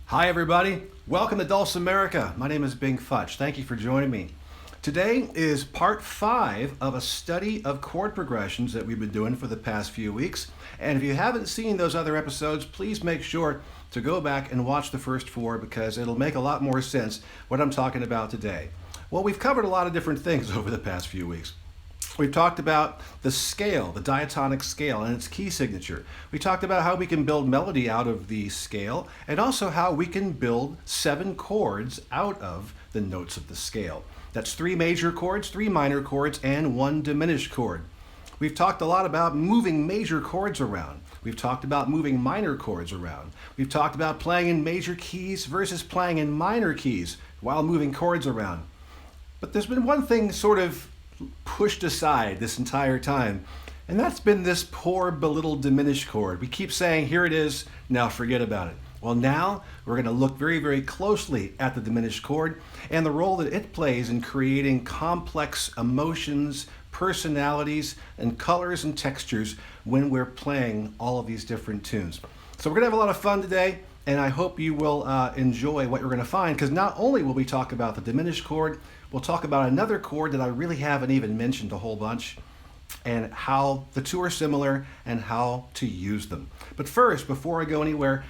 Hi everybody, welcome to Dulcimerica. My name is Futch. Thank you for joining me. Today is part 5 of a study of chord progressions that we've been doing for the past few weeks. And if you haven't seen those other episodes, please make sure to go back and watch the first 4 because it'll make a lot more sense what I'm talking about today. Well, we've covered a lot of different things over the past few weeks. We've talked about the scale, the diatonic scale, and its key signature. We talked about how we can build melody out of the scale, and also how we can build 7 chords out of the notes of the scale. That's 3 major chords, 3 minor chords, and 1 diminished chord. We've talked a lot about moving major chords around. We've talked about moving minor chords around. We've talked about playing in major keys versus playing in minor keys while moving chords around. But there's been one thing sort of pushed aside this entire time, and that's been this poor belittled diminished chord. We keep saying, here it is, now forget about it. Well, now we're going to look very, very closely at the diminished chord and the role that it plays in creating complex emotions, personalities, and colors and textures when we're playing all of these different tunes. So we're going to have a lot of fun today, and I hope you will enjoy what you're going to find, because not only will we talk about the diminished chord, we'll talk about another chord that I really haven't even mentioned a whole bunch, and how the two are similar and how to use them. But first, before I go anywhere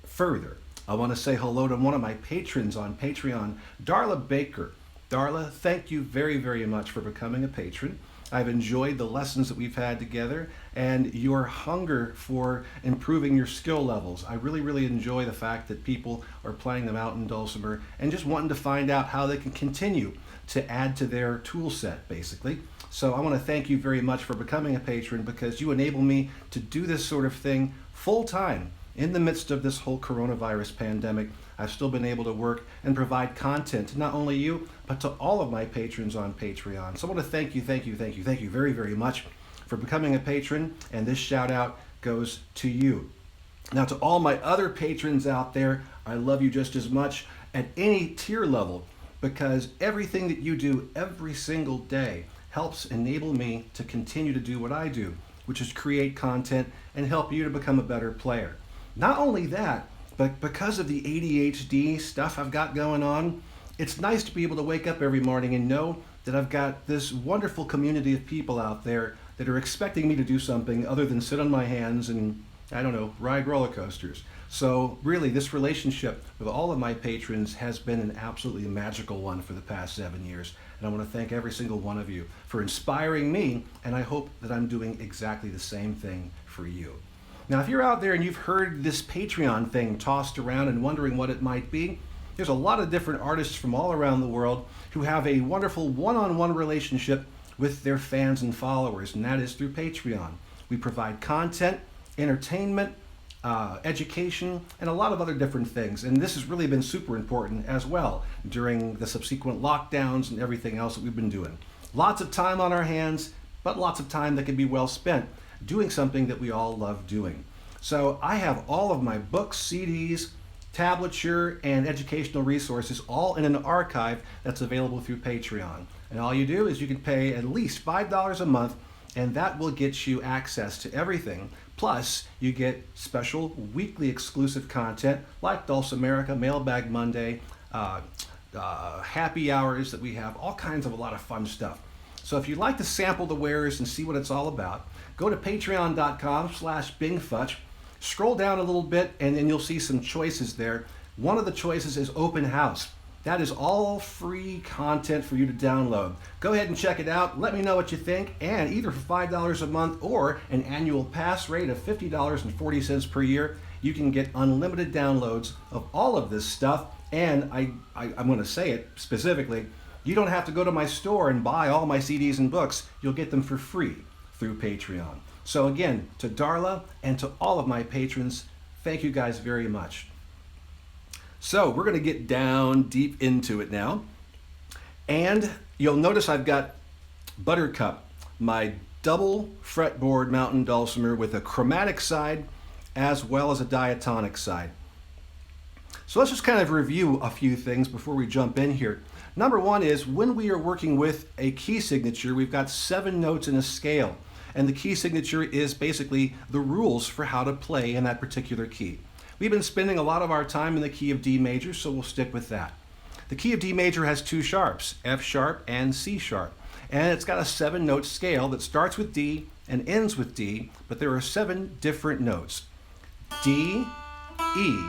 further, I want to say hello to one of my patrons on Patreon, Darla Baker. Darla, thank you very, very much for becoming a patron. I've enjoyed the lessons that we've had together and your hunger for improving your skill levels. I really, really enjoy the fact that people are playing them out in dulcimer and just wanting to find out how they can continue to add to their tool set, basically. So I want to thank you very much for becoming a patron, because you enable me to do this sort of thing full time. In the midst of this whole coronavirus pandemic, I've still been able to work and provide content to not only you, but to all of my patrons on Patreon. So I want to thank you very, very much for becoming a patron, and this shout out goes to you. Now, to all my other patrons out there, I love you just as much at any tier level, because everything that you do every single day helps enable me to continue to do what I do, which is create content and help you to become a better player. Not only that, but because of the ADHD stuff I've got going on, it's nice to be able to wake up every morning and know that I've got this wonderful community of people out there that are expecting me to do something other than sit on my hands and, I don't know, ride roller coasters. So really, this relationship with all of my patrons has been an absolutely magical one for the past 7 years. And I want to thank every single one of you for inspiring me, and I hope that I'm doing exactly the same thing for you. Now, if you're out there and you've heard this Patreon thing tossed around and wondering what it might be, there's a lot of different artists from all around the world who have a wonderful one-on-one relationship with their fans and followers, and that is through Patreon. We provide content, entertainment, education, and a lot of other different things. And this has really been super important as well during the subsequent lockdowns and everything else that we've been doing. Lots of time on our hands, but lots of time that can be well spent doing something that we all love doing. So I have all of my books, CDs, tablature, and educational resources all in an archive that's available through Patreon. And all you do is you can pay at least $5 a month, and that will get you access to everything. Plus, you get special weekly exclusive content like Dulcimerica, Mailbag Monday, happy hours that we have, all kinds of a lot of fun stuff. So if you'd like to sample the wares and see what it's all about, go to patreon.com/bingfutch, scroll down a little bit, and then you'll see some choices there. One of the choices is Open House. That is all free content for you to download. Go ahead and check it out. Let me know what you think, and either for $5 a month or an annual pass rate of $50.40 per year, you can get unlimited downloads of all of this stuff. And I'm going to say it specifically, you don't have to go to my store and buy all my CDs and books. You'll get them for free through Patreon. So again, to Darla and to all of my patrons, thank you guys very much. So we're going to get down deep into it now. And you'll notice I've got Buttercup, my double fretboard mountain dulcimer with a chromatic side as well as a diatonic side. So let's just kind of review a few things before we jump in here. Number one is when we are working with a key signature, we've got 7 notes in a scale. And the key signature is basically the rules for how to play in that particular key. We've been spending a lot of our time in the key of D major, so we'll stick with that. The key of D major has two sharps, F sharp and C sharp. And it's got a 7-note scale that starts with D and ends with D, but there are 7 different notes. D, E,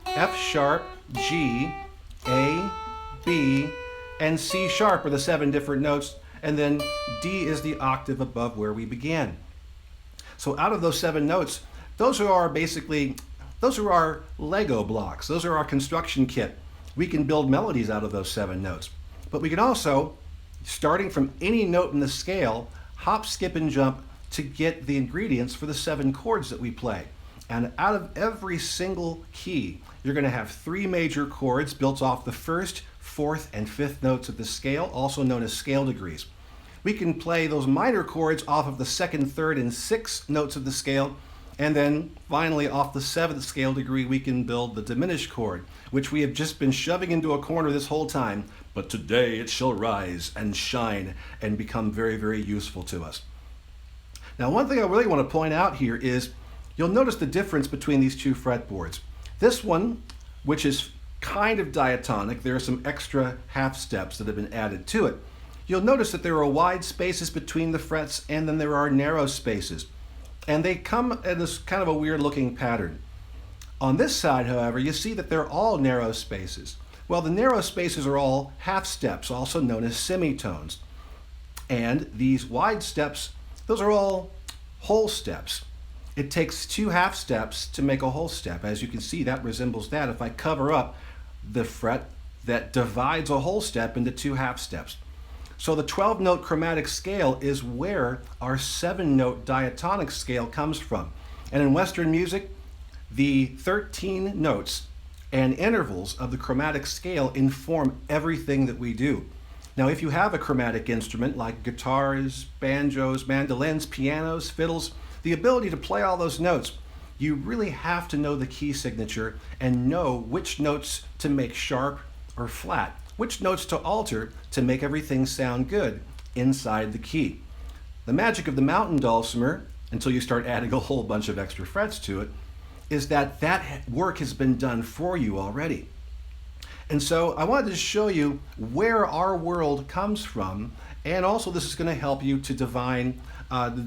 F sharp, G, A, B, and C sharp are the 7 different notes, and then D is the octave above where we began. So out of those 7 notes, those are our Lego blocks. Those are our construction kit. We can build melodies out of those 7 notes. But we can also, starting from any note in the scale, hop, skip, and jump to get the ingredients for the 7 chords that we play. And out of every single key, you're going to have 3 major chords built off the 1st, 4th, and 5th notes of the scale, also known as scale degrees. We can play those minor chords off of the 2nd, 3rd, and 6th notes of the scale, and then finally off the 7th scale degree we can build the diminished chord, which we have just been shoving into a corner this whole time, but today it shall rise and shine and become very, very useful to us. Now, one thing I really want to point out here is you'll notice the difference between these 2 fretboards. This one, which is kind of diatonic, there are some extra half steps that have been added to it. You'll notice that there are wide spaces between the frets and then there are narrow spaces. And they come in this kind of a weird looking pattern. On this side, however, you see that they're all narrow spaces. Well, the narrow spaces are all half steps, also known as semitones. And these wide steps, those are all whole steps. It takes 2 half steps to make a whole step. As you can see, that resembles that if I cover up the fret that divides a whole step into 2 half steps. So the 12-note chromatic scale is where our 7-note diatonic scale comes from. And in Western music, the 13 notes and intervals of the chromatic scale inform everything that we do. Now, if you have a chromatic instrument like guitars, banjos, mandolins, pianos, fiddles, the ability to play all those notes, you really have to know the key signature and know which notes to make sharp or flat, which notes to alter to make everything sound good inside the key. The magic of the mountain dulcimer, until you start adding a whole bunch of extra frets to it, is that that work has been done for you already. And so I wanted to show you where our world comes from, and also this is going to help you to divine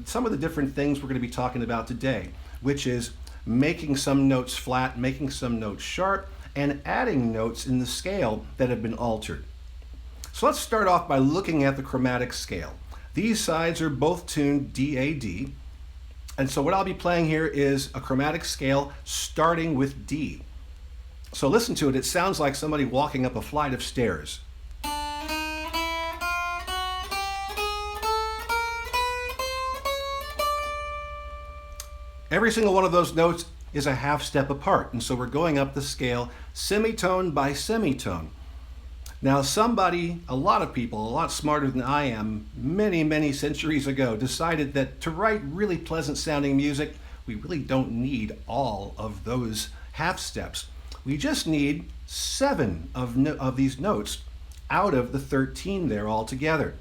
some of the different things we're going to be talking about today, which is making some notes flat, making some notes sharp, and adding notes in the scale that have been altered. So let's start off by looking at the chromatic scale. These sides are both tuned D-A-D, and so what I'll be playing here is a chromatic scale starting with D. So listen to it, it sounds like somebody walking up a flight of stairs. Every single one of those notes is a half step apart, and so we're going up the scale semitone by semitone. Now a lot of people, a lot smarter than I am, many centuries ago, decided that to write really pleasant sounding music, we really don't need all of those half steps. We just need 7 of these notes out of the 13 there altogether.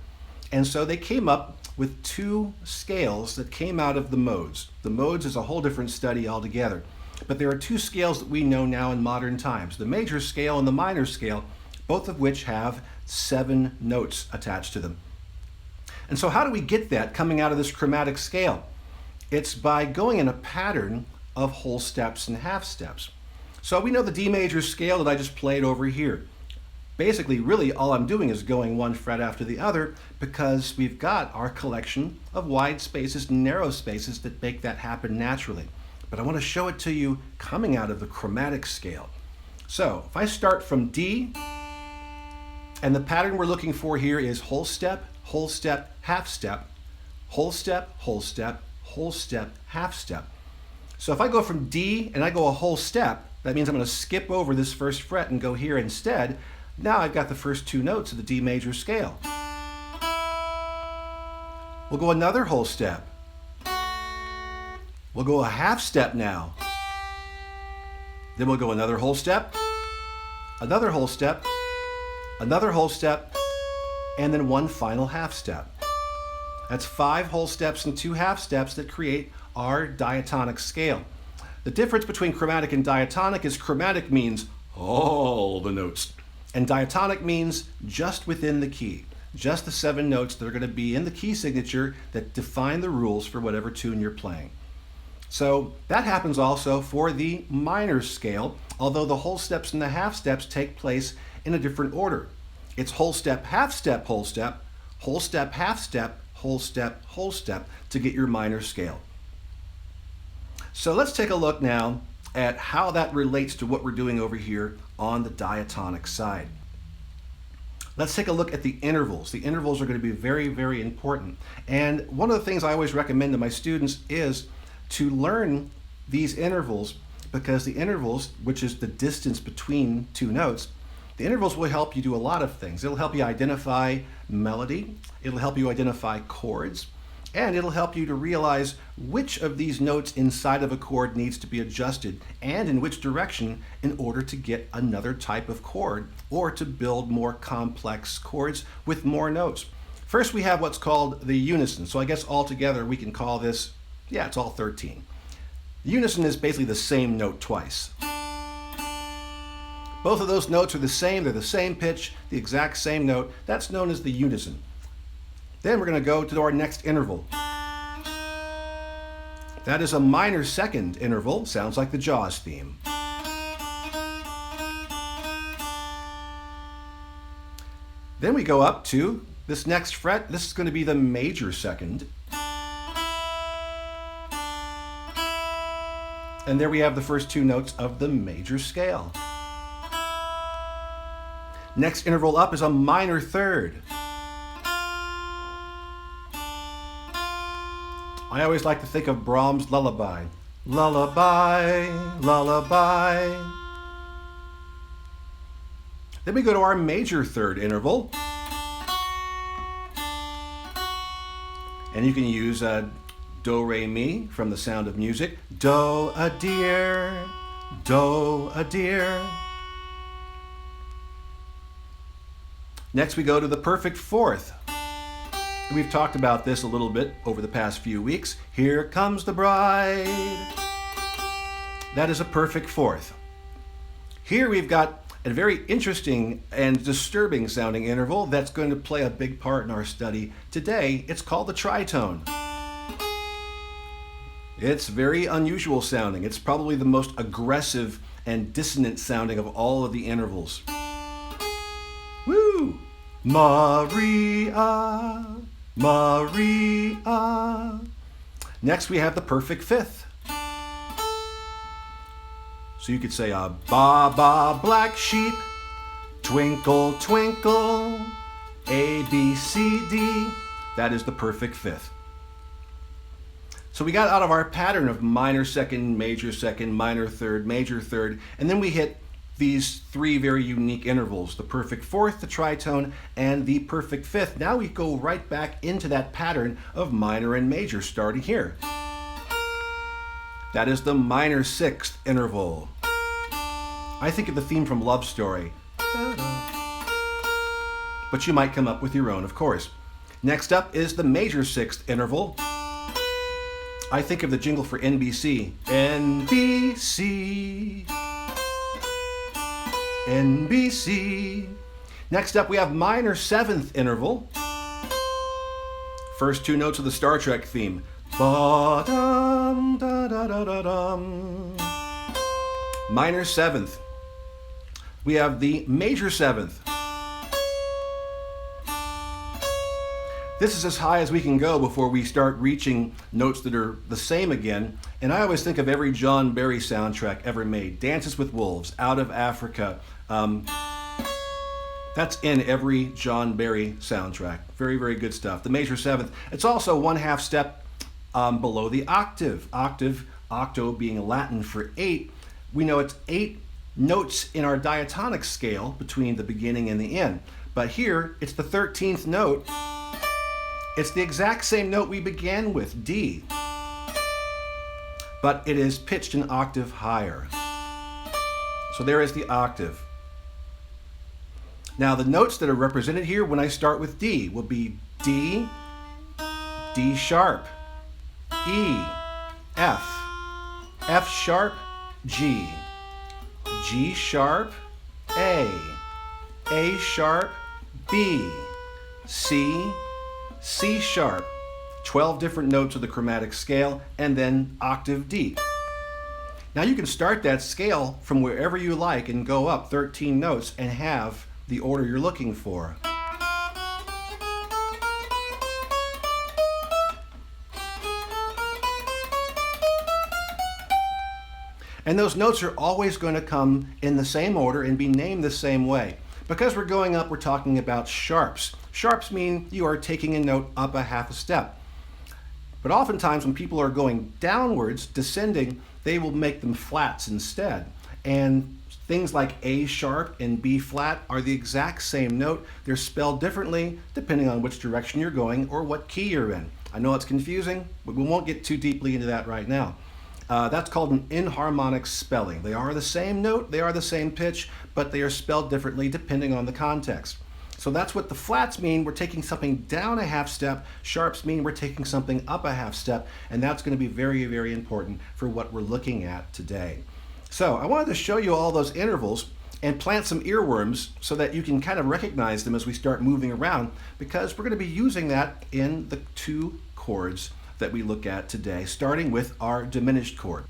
And so they came up with 2 scales that came out of the modes. The modes is a whole different study altogether. But there are 2 scales that we know now in modern times, the major scale and the minor scale, both of which have 7 notes attached to them. And so how do we get that coming out of this chromatic scale? It's by going in a pattern of whole steps and half steps. So we know the D major scale that I just played over here. Basically, really all I'm doing is going 1 fret after the other because we've got our collection of wide spaces and narrow spaces that make that happen naturally. But I want to show it to you coming out of the chromatic scale. So if I start from D, and the pattern we're looking for here is whole step, half step, whole step, whole step, whole step, half step. So if I go from D and I go a whole step, that means I'm going to skip over this first fret and go here instead. Now I've got the first 2 notes of the D major scale. We'll go another whole step. We'll go a half step now. Then we'll go another whole step, another whole step, another whole step, and then 1 final half step. That's 5 whole steps and 2 half steps that create our diatonic scale. The difference between chromatic and diatonic is chromatic means all the notes, and diatonic means just within the key, just the 7 notes that are going to be in the key signature that define the rules for whatever tune you're playing. So that happens also for the minor scale, although the whole steps and the half steps take place in a different order. It's whole step, half step, whole step, whole step, half step, whole step, whole step to get your minor scale. So let's take a look now at how that relates to what we're doing over here on the diatonic side. Let's take a look at the intervals. The intervals are going to be very, very important. And one of the things I always recommend to my students is to learn these intervals, because the intervals, which is the distance between 2 notes, the intervals will help you do a lot of things. It'll help you identify melody, it'll help you identify chords, and it'll help you to realize which of these notes inside of a chord needs to be adjusted and in which direction in order to get another type of chord or to build more complex chords with more notes. First, we have what's called the unison. So I guess altogether we can call this, yeah, it's all 13. The unison is basically the same note twice. Both of those notes are the same, they're the same pitch, the exact same note. That's known as the unison. Then we're going to go to our next interval. That is a minor second interval, sounds like the Jaws theme. Then we go up to this next fret. This is going to be the major second. And there we have the first 2 notes of the major scale. Next interval up is a minor third. I always like to think of Brahms' Lullaby. Lullaby, lullaby. Then we go to our major third interval. And you can use do, re, mi from The Sound of Music. Do, a dear, do, a dear. Next we go to the perfect fourth. We've talked about this a little bit over the past few weeks. Here comes the bride. That is a perfect fourth. Here we've got a very interesting and disturbing sounding interval that's going to play a big part in our study today. It's called the tritone. It's very unusual sounding. It's probably the most aggressive and dissonant sounding of all of the intervals. Woo! Maria, Maria. Next we have the perfect fifth. So you could say ba ba black sheep, twinkle twinkle, A B C D. That is the perfect fifth. So we got out of our pattern of minor second, minor third, major third, and then we hit these 3 very unique intervals, the perfect fourth, the tritone, and the perfect fifth. Now we go right back into that pattern of minor and major starting here. That is the minor sixth interval. I think of the theme from Love Story. But you might come up with your own, of course. Next up is the major sixth interval. I think of the jingle for NBC. NBC. NBC. Next up we have minor seventh interval. First 2 notes of the Star Trek theme. Ba-dum, da-da-da-da-dum. Minor seventh. We have the major seventh. This is as high as we can go before we start reaching notes that are the same again. And I always think of every John Barry soundtrack ever made. Dances with Wolves, Out of Africa. That's in every John Barry soundtrack. Very, very good stuff. The major seventh. It's also 1/2 step below the octave. Octo being Latin for 8. We know it's 8 notes in our diatonic scale between the beginning and the end. But here, it's the 13th note. It's the exact same note we began with, D. But it is pitched an octave higher. So there is the octave. Now the notes that are represented here when I start with D will be D, D sharp, E, F, F sharp, G, G sharp, A sharp, B, C, C sharp, 12 different notes of the chromatic scale, and then octave D. Now you can start that scale from wherever you like and go up 13 notes and have the order you're looking for. And those notes are always going to come in the same order and be named the same way. Because we're going up, we're talking about sharps. Sharps mean you are taking a note up a half a step. But oftentimes when people are going downwards, descending, they will make them flats instead. And things like A sharp and B flat are the exact same note. They're spelled differently depending on which direction you're going or what key you're in. I know it's confusing, but we won't get too deeply into that right now. That's called an inharmonic spelling. They are the same note, they are the same pitch, but they are spelled differently depending on the context. So that's what the flats mean. We're taking something down a half step. Sharps mean we're taking something up a half step, and that's going to be very, very important for what we're looking at today. So I wanted to show you all those intervals and plant some earworms so that you can kind of recognize them as we start moving around, because we're going to be using that in the two chords that we look at today, starting with our diminished chord.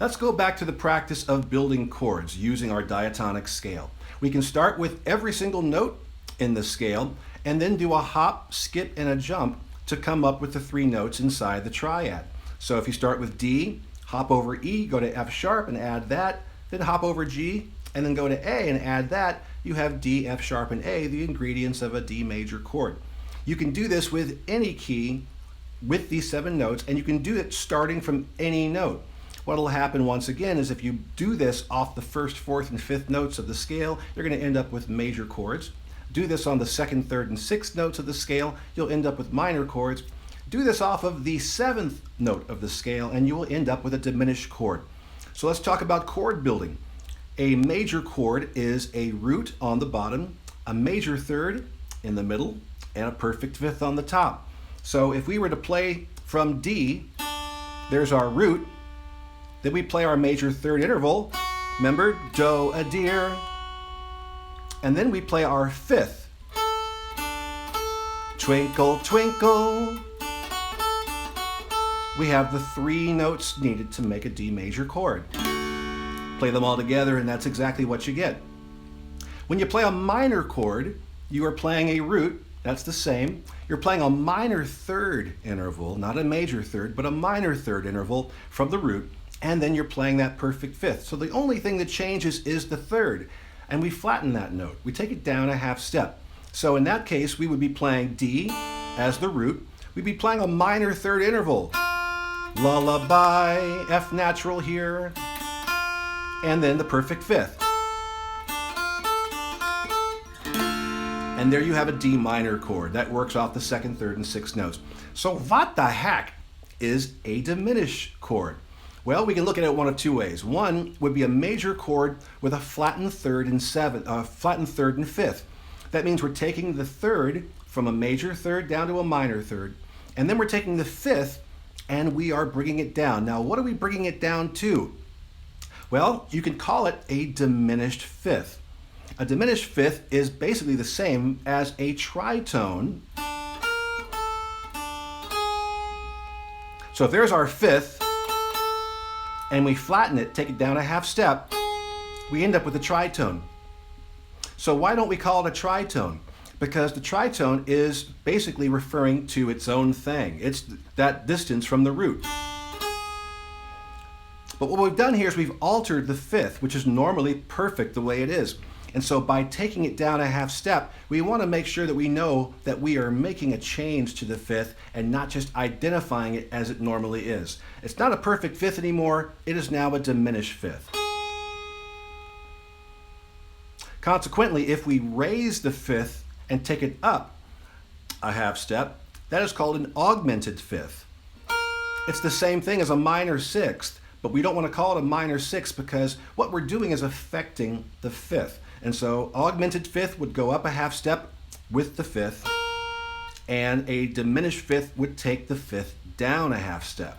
Let's go back to the practice of building chords using our diatonic scale. We can start with every single note in the scale and then do a hop, skip, and a jump to come up with the three notes inside the triad. So if you start with D, hop over E, go to F sharp and add that, then hop over G, and then go to A and add that, you have D, F sharp, and A, the ingredients of a D major chord. You can do this with any key with these 7 notes, and you can do it starting from any note. What will happen once again is if you do this off the 1st, 4th, and 5th notes of the scale, you're going to end up with major chords. Do this on the 2nd, 3rd, and 6th notes of the scale, you'll end up with minor chords. Do this off of the 7th note of the scale, and you will end up with a diminished chord. So let's talk about chord building. A major chord is a root on the bottom, a major third in the middle, and a perfect fifth on the top. So if we were to play from D, there's our root, then we play our major third interval, remember, do a deer, and then we play our fifth, twinkle twinkle. We have the 3 notes needed to make a D major chord. Play them all together and that's exactly what you get. When you play a minor chord, you are playing a root. That's the same. You're playing a minor third interval, not a major third, but a minor third interval from the root, and then you're playing that perfect fifth. So the only thing that changes is the third, and we flatten that note. We take it down a half step. So in that case, we would be playing D as the root. We'd be playing a minor third interval. Lullaby, F natural here, and then the perfect fifth. And there you have a D minor chord. That works off the 2nd, 3rd, and 6th notes. So what the heck is a diminished chord? Well, we can look at it one of 2 ways. One would be a major chord with a flattened third and flattened third and fifth. That means we're taking the third from a major third down to a minor third, and then we're taking the fifth and we are bringing it down. Now, what are we bringing it down to? Well, you can call it a diminished fifth. A diminished fifth is basically the same as a tritone. So if there's our fifth, and we flatten it, take it down a half step, we end up with a tritone. So why don't we call it a tritone? Because the tritone is basically referring to its own thing. It's that distance from the root. But what we've done here is we've altered the fifth, which is normally perfect the way it is. And so by taking it down a half step, we want to make sure that we know that we are making a change to the fifth and not just identifying it as it normally is. It's not a perfect fifth anymore, it is now a diminished fifth. Consequently, if we raise the fifth and take it up a half step, that is called an augmented fifth. It's the same thing as a minor sixth, but we don't want to call it a minor sixth because what we're doing is affecting the fifth. And so augmented fifth would go up a half step with the fifth, and a diminished fifth would take the fifth down a half step.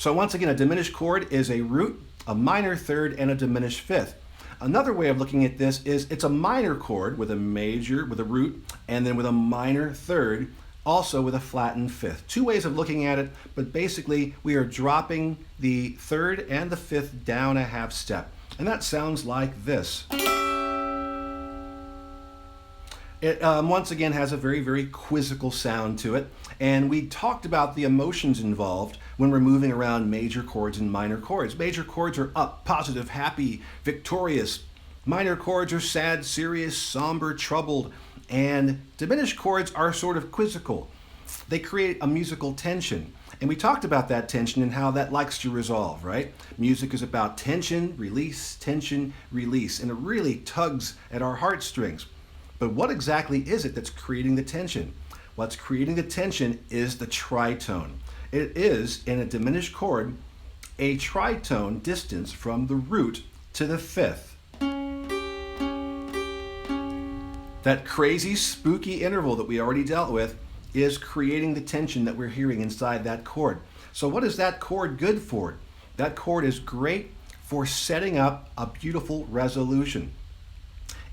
So once again, a diminished chord is a root, a minor third, and a diminished fifth. Another way of looking at this is it's a minor chord with a major, with a root, and then with a minor third, also with a flattened fifth. Two ways of looking at it, but basically we are dropping the third and the fifth down a half step. And that sounds like this. It once again has a very, very quizzical sound to it. And we talked about the emotions involved when we're moving around major chords and minor chords. Major chords are up, positive, happy, victorious. Minor chords are sad, serious, somber, troubled. And diminished chords are sort of quizzical. They create a musical tension. And we talked about that tension and how that likes to resolve, right? Music is about tension, release, and it really tugs at our heartstrings. But what exactly is it that's creating the tension? What's creating the tension is the tritone. It is, in a diminished chord, a tritone distance from the root to the fifth. That crazy, spooky interval that we already dealt with is creating the tension that we're hearing inside that chord. So what is that chord good for? That chord is great for setting up a beautiful resolution.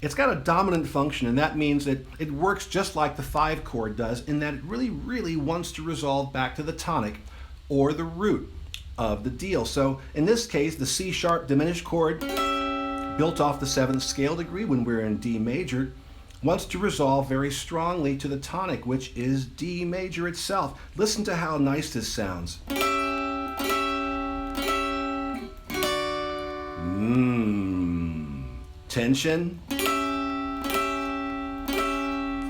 It's got a dominant function, and that means that it works just like the 5 chord does in that it really, really wants to resolve back to the tonic or the root of the deal. So in this case, the C sharp diminished chord, built off the 7th scale degree when we're in D major, wants to resolve very strongly to the tonic, which is D major itself. Listen to how nice this sounds. Tension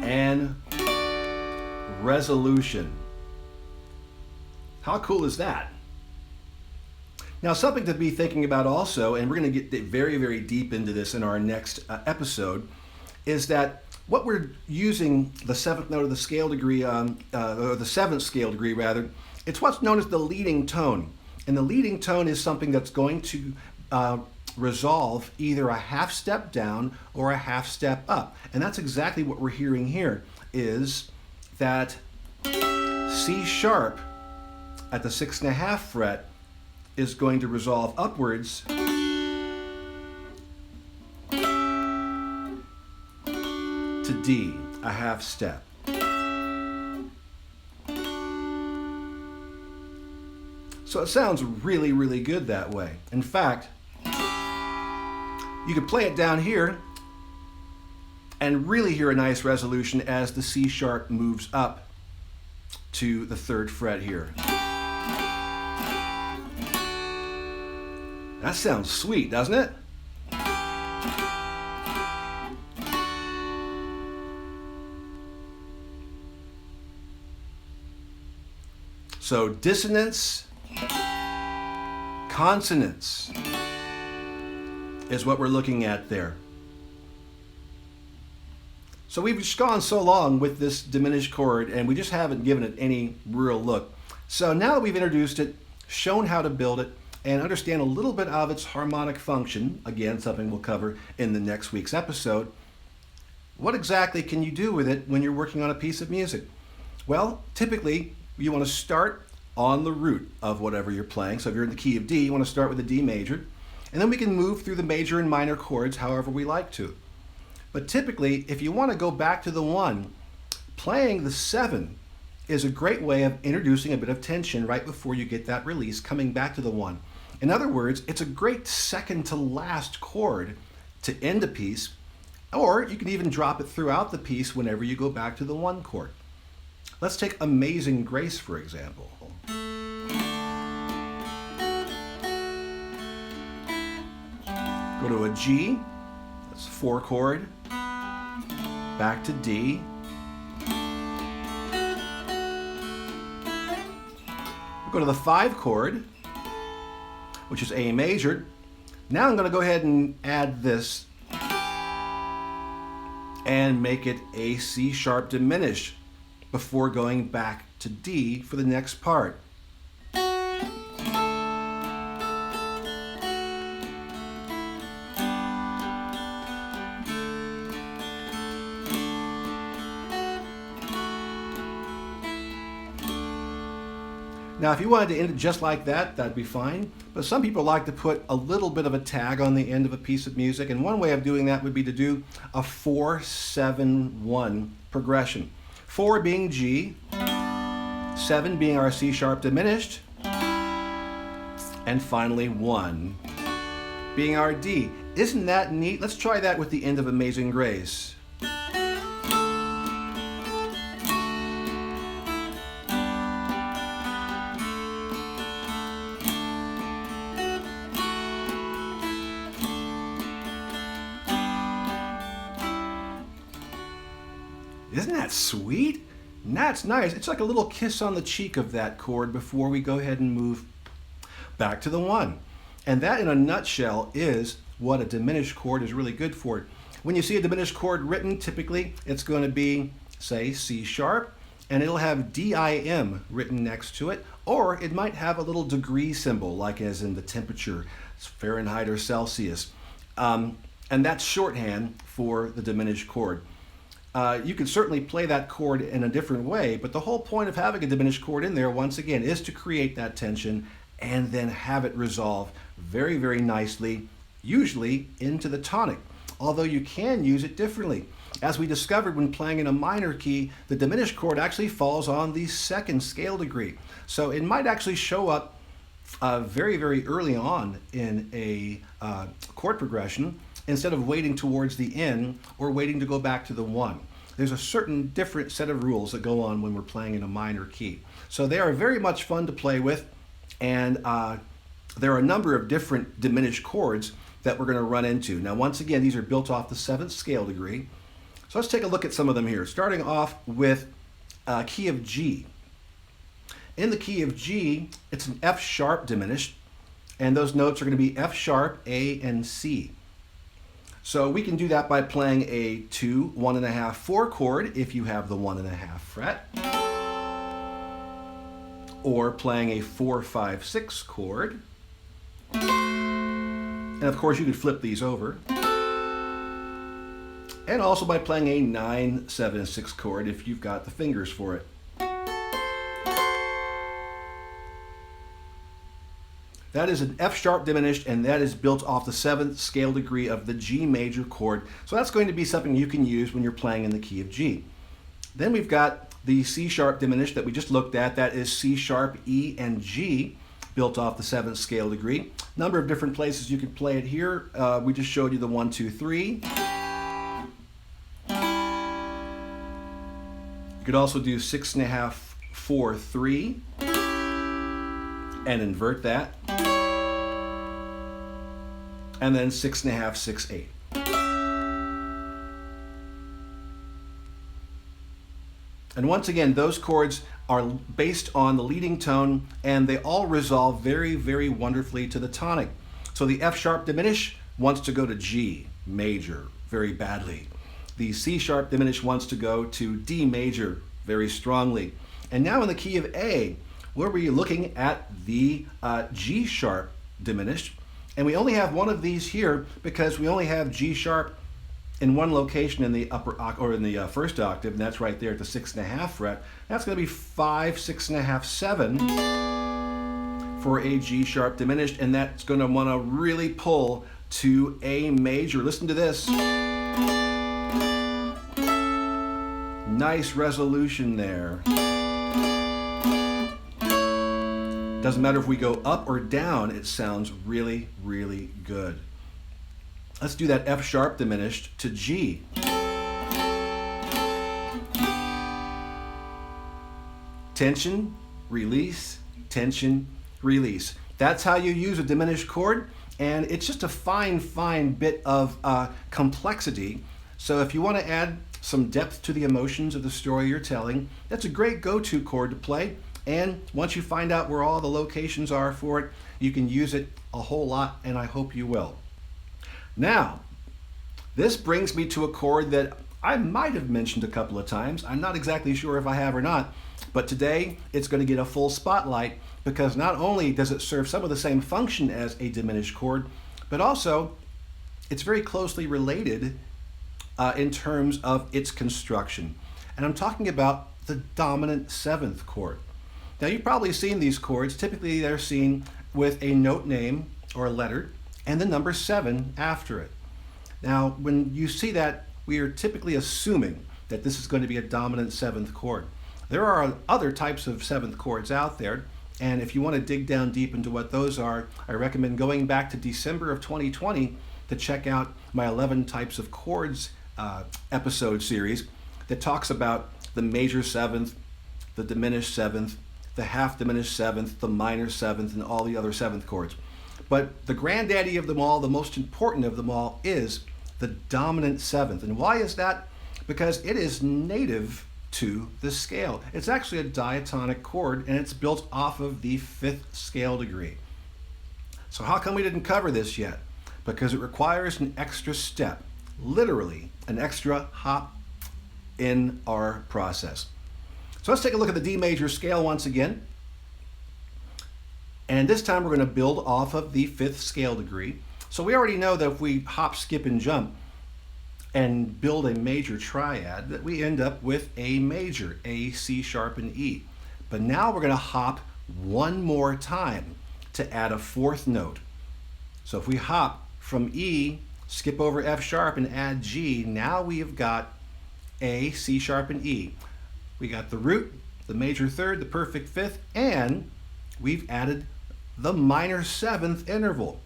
and resolution. How cool is that? Now, something to be thinking about also, and we're going to get very, very deep into this in our next episode, is that what we're using the 7th note of the scale degree, or the 7th scale degree rather, it's what's known as the leading tone. And the leading tone is something that's going to resolve either a half step down or a half step up. And that's exactly what we're hearing here, is that C sharp at the 6.5 fret is going to resolve upwards to D, a half step. So it sounds really, really good that way. In fact, you could play it down here and really hear a nice resolution as the C sharp moves up to the 3rd fret here. That sounds sweet, doesn't it? So dissonance, consonance is what we're looking at there. So we've just gone so long with this diminished chord and we just haven't given it any real look. So now that we've introduced it, shown how to build it, and understand a little bit of its harmonic function, again, something we'll cover in the next week's episode, what exactly can you do with it when you're working on a piece of music? Well, typically you want to start on the root of whatever you're playing. So if you're in the key of D, you want to start with the D major, and then we can move through the major and minor chords however we like to. But typically, if you want to go back to the 1, playing the 7 is a great way of introducing a bit of tension right before you get that release coming back to the 1. In other words, it's a great second to last chord to end a piece, or you can even drop it throughout the piece whenever you go back to the 1 chord. Let's take Amazing Grace, for example. Go to a G, that's 4 chord, back to D. We'll go to the 5 chord, which is A major. Now I'm going to go ahead and add this and make it a C sharp diminished before going back to D for the next part. Now, if you wanted to end it just like that, that'd be fine. But some people like to put a little bit of a tag on the end of a piece of music. And one way of doing that would be to do a 4-7-1 progression. 4 being G, 7 being our C sharp diminished, and finally 1 being our D. Isn't that neat? Let's try that with the end of Amazing Grace. Isn't that sweet? That's nice. It's like a little kiss on the cheek of that chord before we go ahead and move back to the 1. And that, in a nutshell, is what a diminished chord is really good for. When you see a diminished chord written, typically it's going to be, say, C sharp, and it'll have DIM written next to it, or it might have a little degree symbol, like as in the temperature, Fahrenheit or Celsius. And that's shorthand for the diminished chord. You can certainly play that chord in a different way, but the whole point of having a diminished chord in there, once again, is to create that tension and then have it resolve very, very nicely, usually into the tonic, although you can use it differently. As we discovered when playing in a minor key, the diminished chord actually falls on the 2nd scale degree. So it might actually show up very, very early on in a chord progression instead of waiting towards the end or waiting to go back to the 1. There's a certain different set of rules that go on when we're playing in a minor key. So they are very much fun to play with, and there are a number of different diminished chords that we're going to run into. Now, once again, these are built off the 7th scale degree. So let's take a look at some of them here, starting off with key of G. In the key of G, it's an F sharp diminished, and those notes are going to be F sharp, A, and C. So we can do that by playing a 2, 1.5, 4 chord if you have the 1.5 fret, or playing a 4, 5, 6 chord. And of course you could flip these over. And also by playing a 9, 7, 6 chord if you've got the fingers for it. That is an F sharp diminished, and that is built off the 7th scale degree of the G major chord. So that's going to be something you can use when you're playing in the key of G. Then we've got the C sharp diminished that we just looked at. That is C sharp, E, and G, built off the 7th scale degree. Number of different places you can play it here. We just showed you the 1, 2, 3. You could also do 6.5, 4, 3, and invert that. And then 6.5, 6, 8. And once again, those chords are based on the leading tone, and they all resolve very, very wonderfully to the tonic. So the F sharp diminished wants to go to G major very badly. The C sharp diminished wants to go to D major very strongly. And now in the key of A, where we're looking at the G sharp diminished, and we only have one of these here because we only have G sharp in one location in the upper or in the first octave, and that's right there at the 6.5 fret. That's going to be 5, 6.5, 7 for a G sharp diminished, and that's going to want to really pull to A major. Listen to this. Nice resolution there. Doesn't matter if we go up or down, it sounds really, really good. Let's do that F sharp diminished to G. Tension, release, tension, release. That's how you use a diminished chord, and it's just a fine, fine bit of complexity. So if you want to add some depth to the emotions of the story you're telling, that's a great go-to chord to play. And once you find out where all the locations are for it, you can use it a whole lot, and I hope you will. Now, this brings me to a chord that I might have mentioned a couple of times. I'm not exactly sure if I have or not, but today it's going to get a full spotlight because not only does it serve some of the same function as a diminished chord, but also it's very closely related in terms of its construction. And I'm talking about the dominant 7th chord. Now you've probably seen these chords. Typically they're seen with a note name or a letter and the number 7 after it. Now when you see that, we are typically assuming that this is going to be a dominant 7th chord. There are other types of 7th chords out there, and if you want to dig down deep into what those are, I recommend going back to December of 2020 to check out my 11 types of chords episode series that talks about the major 7th, the diminished 7th, the half diminished 7th, the minor 7th, and all the other 7th chords. But the granddaddy of them all, the most important of them all, is the dominant 7th. And why is that? Because it is native to the scale. It's actually a diatonic chord, and it's built off of the 5th scale degree. So how come we didn't cover this yet? Because it requires an extra step, literally an extra hop in our process. So let's take a look at the D major scale once again. And this time we're going to build off of the 5th scale degree. So we already know that if we hop, skip, and jump and build a major triad, that we end up with A major, A, C sharp, and E. But now we're going to hop one more time to add a 4th note. So if we hop from E, skip over F sharp, and add G, now we have got A, C sharp, and E. We got the root, the major 3rd, the perfect 5th, and we've added the minor 7th interval.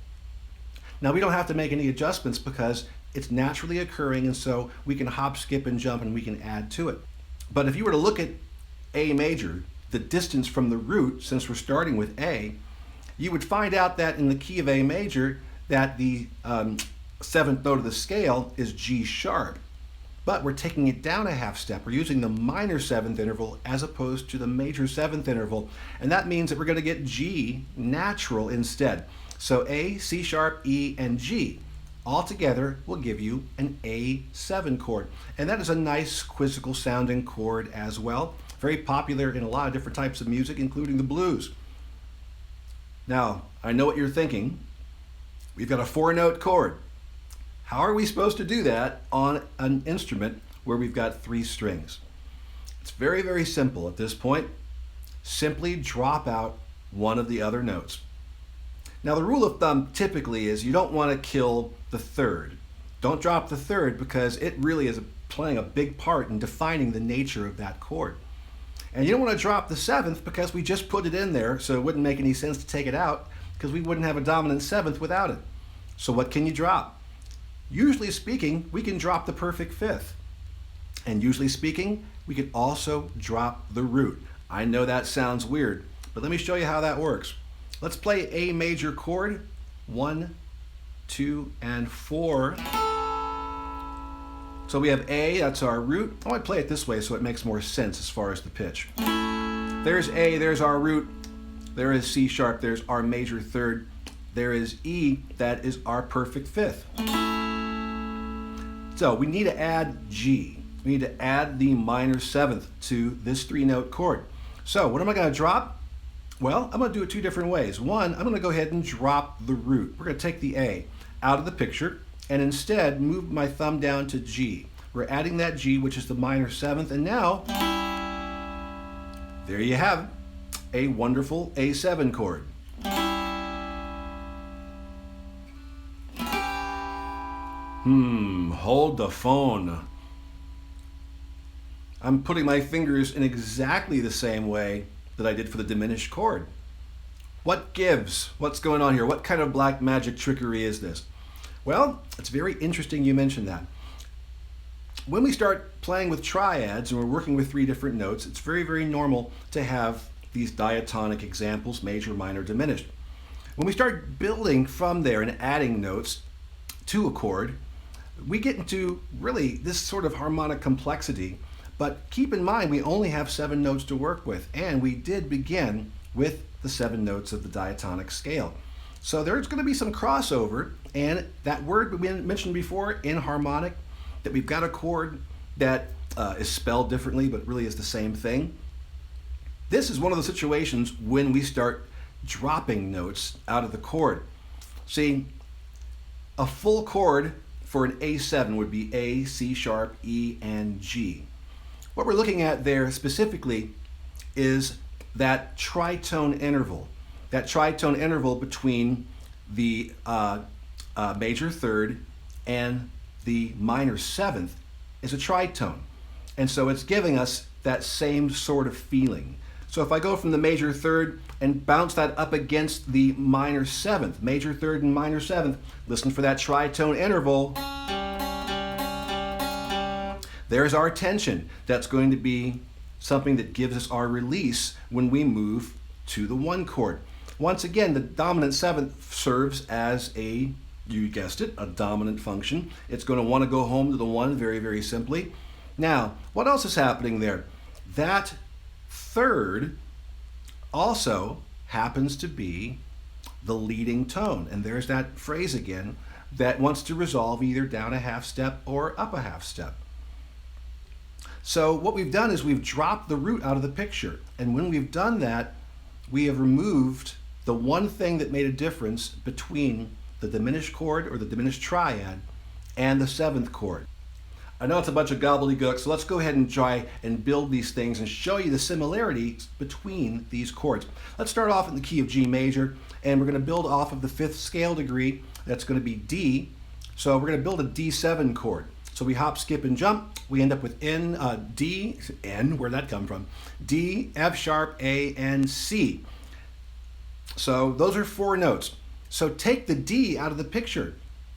Now we don't have to make any adjustments because it's naturally occurring, and so we can hop, skip, and jump, and we can add to it. But if you were to look at A major, the distance from the root, since we're starting with A, you would find out that in the key of A major, that the 7th note of the scale is G sharp. But we're taking it down a half step. We're using the minor 7th interval as opposed to the major 7th interval. And that means that we're going to get G natural instead. So A, C sharp, E, and G all together will give you an A7 chord. And that is a nice quizzical sounding chord as well. Very popular in a lot of different types of music, including the blues. Now, I know what you're thinking. We've got a 4-note chord. How are we supposed to do that on an instrument where we've got 3 strings? It's very, very simple at this point. Simply drop out one of the other notes. Now the rule of thumb typically is you don't want to kill the 3rd. Don't drop the 3rd because it really is playing a big part in defining the nature of that chord. And you don't want to drop the 7th because we just put it in there, so it wouldn't make any sense to take it out because we wouldn't have a dominant 7th without it. So what can you drop? Usually speaking, we can drop the perfect 5th. And usually speaking, we can also drop the root. I know that sounds weird, but let me show you how that works. Let's play A major chord, 1, 2, and 4. So we have A, that's our root. I want to play it this way so it makes more sense as far as the pitch. There's A, there's our root. There is C sharp, there's our major 3rd. There is E, that is our perfect 5th. So we need to add G. We need to add the minor 7th to this 3-note chord. So what am I going to drop? Well, I'm going to do it 2 different ways. One, I'm going to go ahead and drop the root. We're going to take the A out of the picture and instead move my thumb down to G. We're adding that G, which is the minor 7th, and now there you have it, a wonderful A7 chord. Hold the phone. I'm putting my fingers in exactly the same way that I did for the diminished chord. What gives? What's going on here? What kind of black magic trickery is this? Well, it's very interesting you mentioned that. When we start playing with triads and we're working with 3 different notes, it's very, very normal to have these diatonic examples, major, minor, diminished. When we start building from there and adding notes to a chord, we get into really this sort of harmonic complexity. But keep in mind, we only have 7 notes to work with, and we did begin with the 7 notes of the diatonic scale. So there's going to be some crossover, and that word we mentioned before, inharmonic, that we've got a chord that is spelled differently, but really is the same thing. This is one of the situations when we start dropping notes out of the chord. See, a full chord for an A7 would be A, C sharp, E, and G. What we're looking at there specifically is that tritone interval. That tritone interval between the major third and the minor seventh is a tritone. And so it's giving us that same sort of feeling. So if I go from the major third and bounce that up against the minor seventh, major third and minor seventh, listen for that tritone interval. There's our tension. That's going to be something that gives us our release when we move to the one chord. Once again, the dominant seventh serves as a, you guessed it, a dominant function. It's going to want to go home to the one very, very simply. Now, what else is happening there? That third also happens to be the leading tone. And there's that phrase again that wants to resolve either down a half step or up a half step. So what we've done is we've dropped the root out of the picture. And when we've done that, we have removed the one thing that made a difference between the diminished chord or the diminished triad and the seventh chord. I know it's a bunch of gobbledygook, so let's go ahead and try and build these things and show you the similarities between these chords. Let's start off in the key of G major, and we're going to build off of the fifth scale degree. That's going to be D. So we're going to build a D7 chord. So we hop, skip, and jump. We end up with D, where'd that come from? D, F sharp, A, and C. So those are 4 notes. So take the D out of the picture,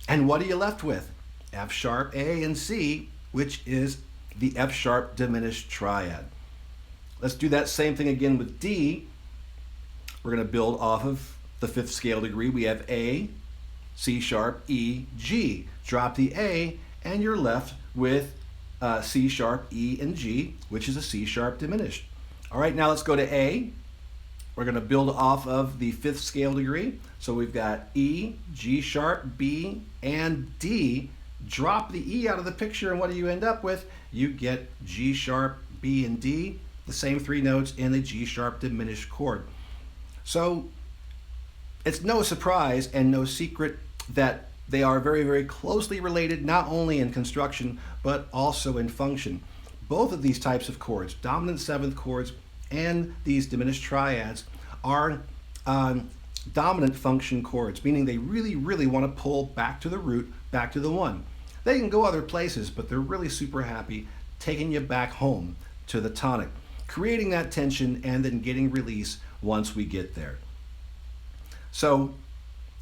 and what are you left with? F sharp, A, and C, which is the F sharp diminished triad. Let's do that same thing again with D. We're going to build off of the fifth scale degree. We have A, C sharp, E, G. Drop the A, and you're left with C sharp, E, and G, which is a C sharp diminished. All right, now let's go to A. We're going to build off of the fifth scale degree. So we've got E, G sharp, B, and D. Drop the E out of the picture, and what do you end up with? You get G sharp, B, and D, the same 3 notes in the G sharp diminished chord. So it's no surprise and no secret that they are very, very closely related, not only in construction, but also in function. Both of these types of chords, dominant seventh chords and these diminished triads, are dominant function chords, meaning they really, really want to pull back to the root, back to the one. They can go other places, but they're really super happy taking you back home to the tonic, creating that tension and then getting release once we get there. So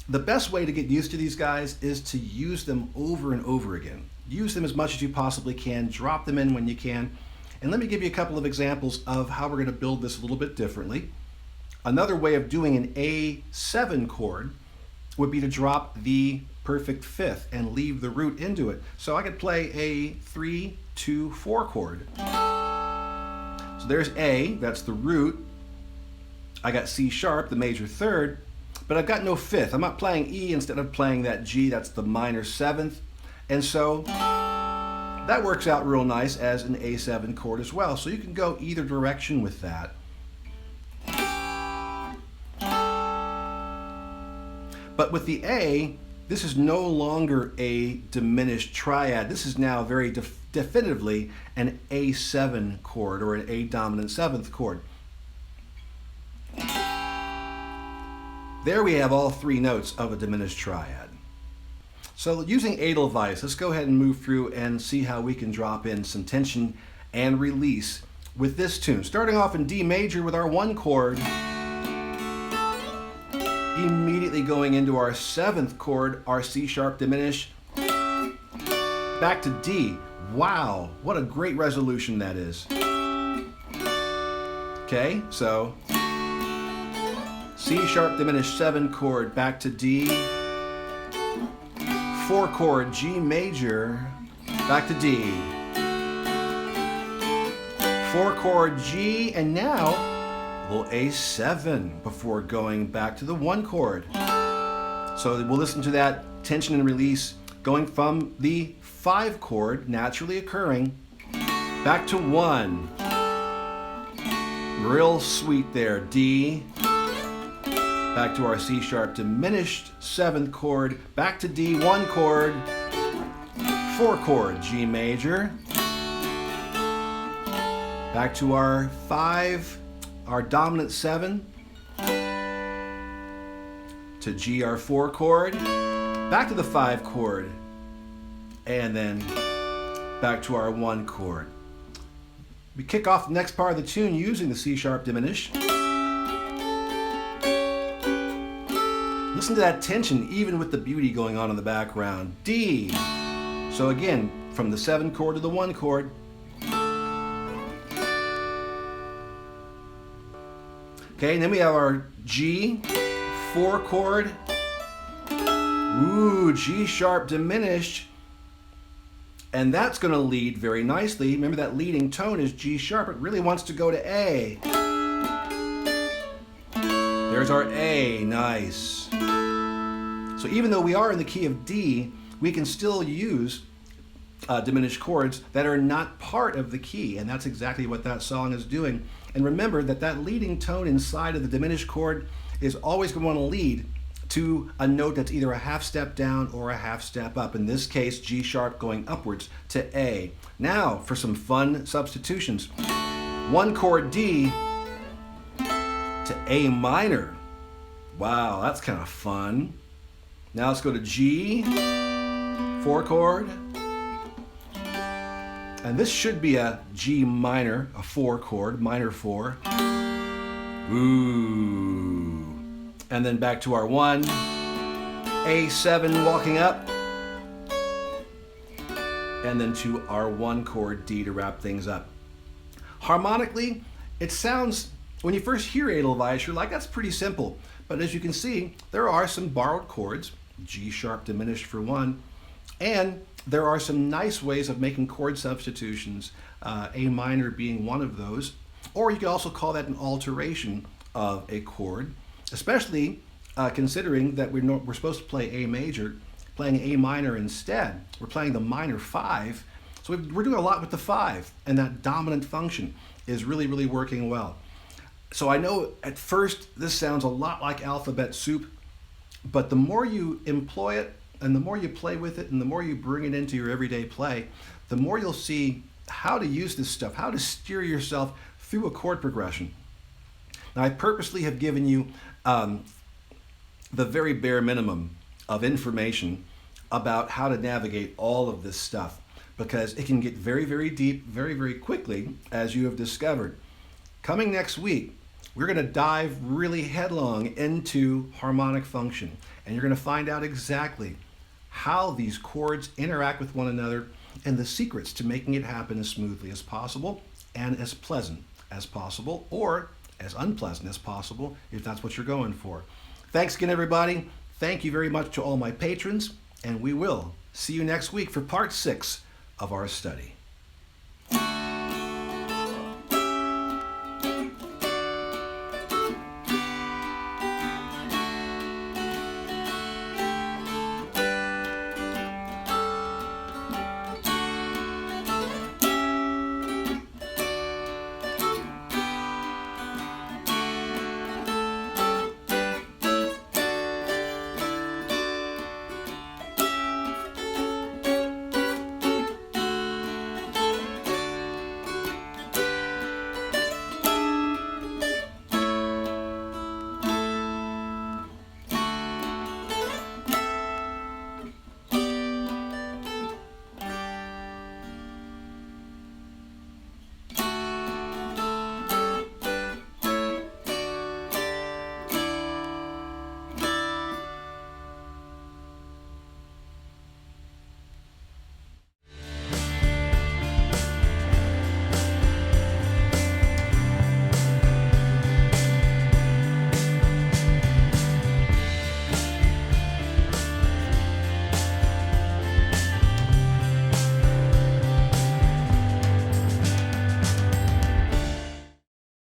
the best way to get used to these guys is to use them over and over again. Use them as much as you possibly can, drop them in when you can. And let me give you a couple of examples of how we're going to build this a little bit differently. Another way of doing an A7 chord would be to drop the perfect fifth and leave the root into it. So I could play a 3, 2, 4 chord. So there's A, that's the root. I got C sharp, the major third, but I've got no fifth. I'm not playing E instead of playing that G, that's the minor seventh. And so that works out real nice as an A7 chord as well. So you can go either direction with that. But with the A, this is no longer a diminished triad. This is now very definitively an A7 chord or an A dominant seventh chord. There we have all 3 notes of a diminished triad. So using Edelweiss, let's go ahead and move through and see how we can drop in some tension and release with this tune. Starting off in D major with our 1 chord, immediately going into our 7th chord, our C sharp diminished, back to D. Wow, what a great resolution that is. Okay, so C sharp diminished 7 chord, back to D, 4 chord G major, back to D, 4 chord G, and now a little A7 before going back to the 1 chord. So we'll listen to that tension and release going from the 5 chord naturally occurring back to 1. Real sweet there. D, back to our C sharp diminished 7th chord, back to D, 1 chord, 4 chord G major, back to our 5 our dominant 7 to G, our 4 chord, back to the 5 chord, and then back to our 1 chord. We kick off the next part of the tune using the C sharp diminished. Listen to that tension, even with the beauty going on in the background. D. So again, from the 7 chord to the 1 chord. Okay, and then we have our G, 4 chord. Ooh, G sharp diminished. And that's going to lead very nicely. Remember that leading tone is G sharp. It really wants to go to A. There's our A, nice. So even though we are in the key of D, we can still use diminished chords that are not part of the key, and that's exactly what that song is doing. And remember that that leading tone inside of the diminished chord is always going to want to lead to a note that's either a half step down or a half step up. In this case, G sharp going upwards to A. Now for some fun substitutions. 1 chord D to A minor. Wow, that's kind of fun. Now let's go to G, 4 chord. And this should be a G minor, a 4 chord, minor 4. Ooh. And then back to our 1, A7 walking up. And then to our 1 chord D to wrap things up. Harmonically, it sounds, when you first hear Edelweiss, you're like, that's pretty simple. But as you can see, there are some borrowed chords, G sharp diminished for 1, and there are some nice ways of making chord substitutions, A minor being one of those, or you could also call that an alteration of a chord, especially considering that we're supposed to play A major, playing A minor instead. We're playing the minor 5, so we're doing a lot with the 5, and that dominant function is really, really working well. So I know at first this sounds a lot like alphabet soup, but the more you employ it and the more you play with it and the more you bring it into your everyday play, the more you'll see how to use this stuff, how to steer yourself through a chord progression. Now I purposely have given you the very bare minimum of information about how to navigate all of this stuff, because it can get very, very deep very, very quickly, as you have discovered. Coming next week, we're going to dive really headlong into harmonic function, and you're going to find out exactly how these chords interact with one another and the secrets to making it happen as smoothly as possible and as pleasant as possible, or as unpleasant as possible if that's what you're going for. Thanks again, everybody. Thank you very much to all my patrons, and we will see you next week for part 6 of our study.